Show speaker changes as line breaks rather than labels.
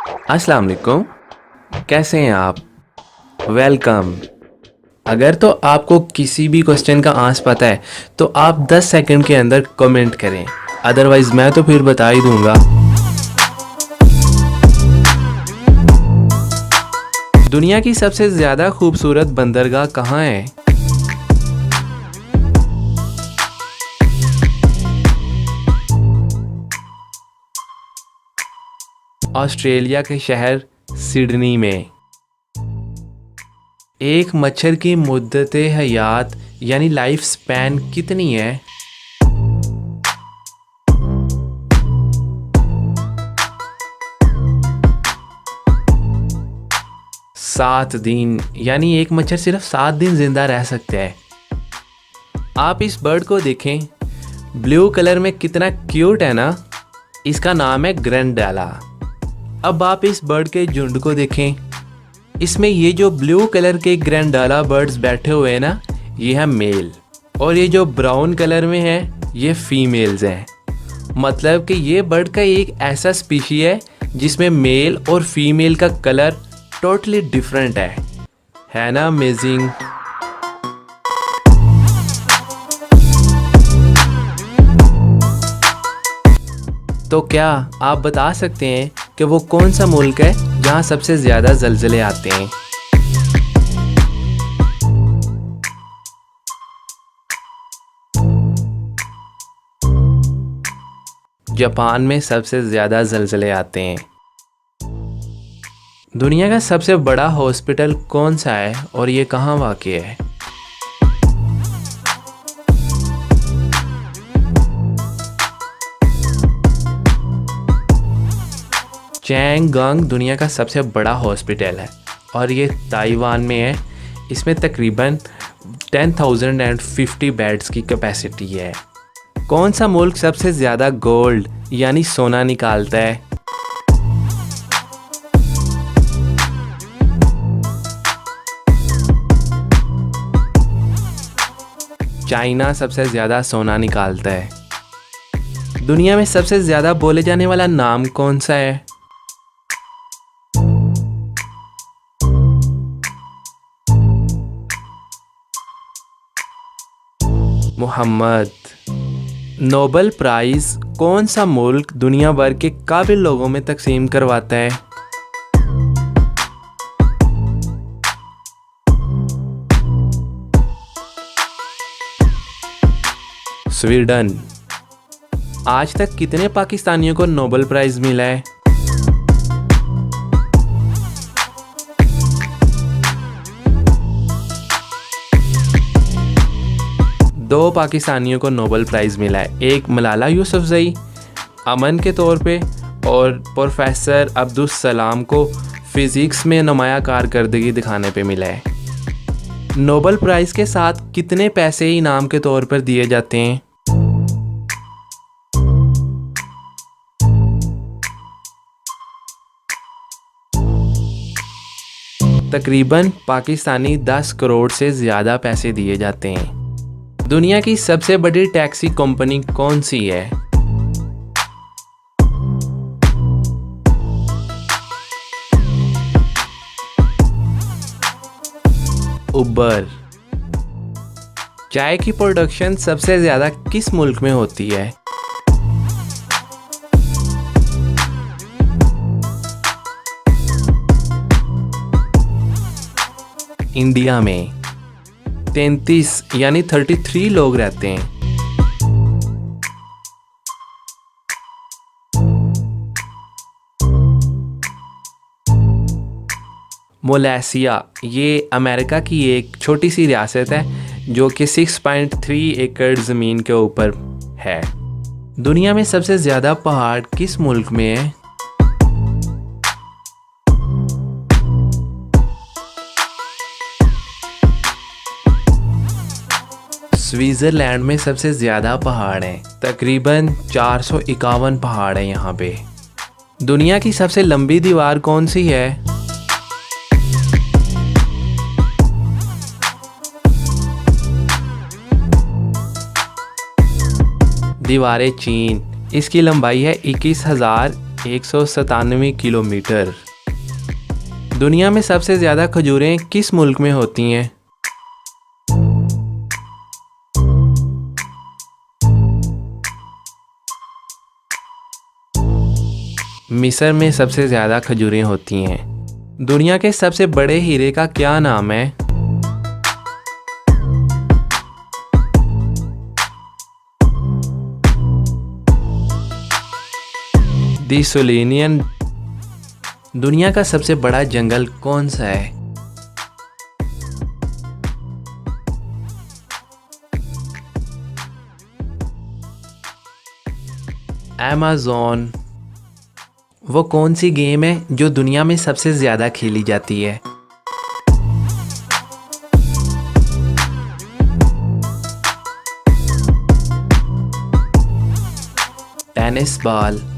अस्सलाम वालेकुम। कैसे हैं आप? वेलकम। अगर तो आपको किसी भी क्वेश्चन का आंसर पता है तो आप 10 सेकंड के अंदर कमेंट करें, अदरवाइज मैं तो फिर बता ही दूंगा। दुनिया की सबसे ज़्यादा खूबसूरत बंदरगाह कहाँ है? ऑस्ट्रेलिया के शहर सिडनी में। एक मच्छर की मुद्दत हयात यानी लाइफ स्पैन कितनी है? 7 दिन, यानी एक मच्छर सिर्फ 7 दिन जिंदा रह सकता है। आप इस बर्ड को देखें, ब्लू कलर में कितना क्यूट है ना। इसका नाम है ग्रैंडेला। अब आप इस बर्ड के झुंड को देखें, इसमें ये जो ब्लू कलर के ग्रैंडेला बर्ड्स बैठे हुए हैं ना, ये है मेल, और ये जो ब्राउन कलर में है ये फीमेल्स हैं। मतलब कि ये बर्ड का एक ऐसा स्पीशी है जिसमें मेल और फीमेल का कलर टोटली डिफरेंट है ना अमेजिंग। तो क्या आप बता सकते हैं कि वो कौन सा मुल्क है जहां सबसे ज्यादा ज़लज़ले आते हैं? जापान में सबसे ज्यादा ज़लज़ले आते हैं। दुनिया का सबसे बड़ा हॉस्पिटल कौन सा है और ये कहाँ वाक़ई है? चैंगगंग दुनिया का सबसे बड़ा हॉस्पिटल है और ये ताइवान में है। इसमें तकरीबन 10,050 बेड्स की कैपेसिटी है। कौन सा मुल्क सबसे ज़्यादा गोल्ड यानी सोना निकालता है? चाइना सबसे ज़्यादा सोना निकालता है। दुनिया में सबसे ज़्यादा बोले जाने वाला नाम कौन सा है? मोहम्मद। नोबेल प्राइज़ कौन सा मुल्क दुनिया भर के काबिल लोगों में तकसीम करवाता है? स्वीडन। आज तक कितने पाकिस्तानियों को नोबेल प्राइज़ मिला है? दो पाकिस्तानियों को नोबेल प्राइज़ मिला है, एक मलाला यूसुफजई अमन के तौर पे और प्रोफेसर अब्दुल सलाम को फ़िज़िक्स में नुमाया कारकर्दगी दिखाने पे मिला है। नोबेल प्राइज़ के साथ कितने पैसे इनाम के तौर पर दिए जाते हैं? तकरीबन पाकिस्तानी 10 करोड़ से ज़्यादा पैसे दिए जाते हैं। दुनिया की सबसे बड़ी टैक्सी कंपनी कौन सी है? उबर। चाय की प्रोडक्शन सबसे ज़्यादा किस मुल्क में होती है? इंडिया में 33 यानी 33 लोग रहते हैं। मोलेशिया ये अमेरिका की एक छोटी सी रियासत है जो कि 6.3 एकड़ ज़मीन के ऊपर है। दुनिया में सबसे ज़्यादा पहाड़ किस मुल्क में है? स्विट्ज़रलैंड में सबसे ज़्यादा पहाड़ हैं, तकरीबन 451 पहाड़ हैं यहाँ पे। दुनिया की सबसे लंबी दीवार कौन सी है? दीवारें चीन। इसकी लंबाई है 21,000 197 किलोमीटर। दुनिया में सबसे ज़्यादा खजूरें किस मुल्क में होती हैं? मिस्र में सबसे ज़्यादा खजूरें होती हैं। दुनिया के सबसे बड़े हीरे का क्या नाम है? दी सोलेनियन। दुनिया का सबसे बड़ा जंगल कौन सा है? अमेज़न। वो कौन सी गेम है जो दुनिया में सबसे ज़्यादा खेली जाती है? Tennis ball.